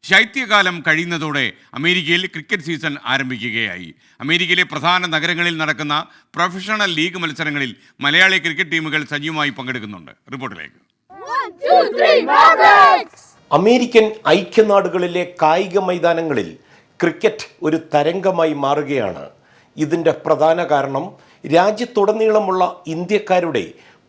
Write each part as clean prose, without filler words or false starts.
ശൈത്യകാലം കഴിയുന്നതോടെ അമേരിക്കയിൽ cricket season ആരംഭിക്കുകയായി. അമേരിക്കയിലെ പ്രധാന നഗരങ്ങളിൽ നടക്കുന്ന പ്രൊഫഷണൽ ലീഗ് മത്സരങ്ങളിൽ മലയാളി ക്രിക്കറ്റ് ടീമുകൾ സജീവമായി പങ്കെടുക്കുന്നുണ്ട്. റിപ്പോർട്ടിലേക്ക്. അമേരിക്കൻ ഐക്യനാടുകളിലെ കായിക മൈതാനങ്ങളിൽ ക്രിക്കറ്റ് ഒരു തരംഗമായി മാറുകയാണ്. ഇതിൻ്റെ പ്രധാന കാരണം രാജ്യത്തുടനീളമുള്ള ഇന്ത്യക്കാരുടെ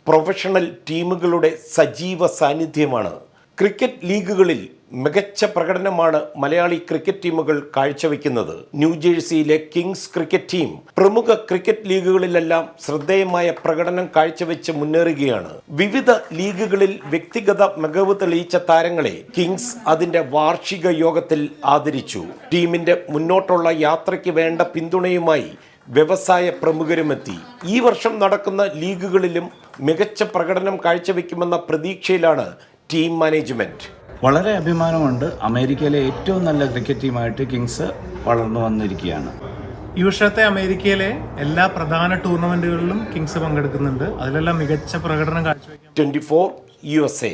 പ്രൊഫഷണൽ ടീമുകളുടെ സജീവ സാന്നിധ്യമാണ്. ക്രിക്കറ്റ് ലീഗുകളിൽ മികച്ച പ്രകടനമാണ് മലയാളി ക്രിക്കറ്റ് ടീമുകൾ കാഴ്ചവെക്കുന്നത്. ന്യൂജേഴ്സിയിലെ കിങ്സ് ക്രിക്കറ്റ് ടീം പ്രമുഖ ക്രിക്കറ്റ് ലീഗുകളിലെല്ലാം ശ്രദ്ധേയമായ പ്രകടനം കാഴ്ചവെച്ച് മുന്നേറുകയാണ്. വിവിധ ലീഗുകളിൽ വ്യക്തിഗത മികവ് തെളിയിച്ച താരങ്ങളെ കിങ്സ് അതിന്റെ വാർഷിക യോഗത്തിൽ ആദരിച്ചു. ടീമിന്റെ മുന്നോട്ടുള്ള യാത്രയ്ക്ക് വേണ്ട പിന്തുണയുമായി വ്യവസായ പ്രമുഖരുമെത്തി. ഈ വർഷം നടക്കുന്ന ലീഗുകളിലും മികച്ച പ്രകടനം കാഴ്ചവെക്കുമെന്ന പ്രതീക്ഷയിലാണ് ടീം മാനേജ്മെന്റ്. വളരെ അഭിമാനമുണ്ട്. അമേരിക്കയിലെ ഏറ്റവും നല്ല ക്രിക്കറ്റ് ടീമായിട്ട് കിങ്സ് വളർന്നു വന്നിരിക്കുകയാണ്. ഈ വർഷത്തെ അമേരിക്കയിലെ എല്ലാ പ്രധാന ടൂർണമെന്റുകളിലും കിങ്സ് പങ്കെടുക്കുന്നുണ്ട്. അതിലെല്ലാം മികച്ച പ്രകടനം കാഴ്ചവെക്കാൻ 24 USA.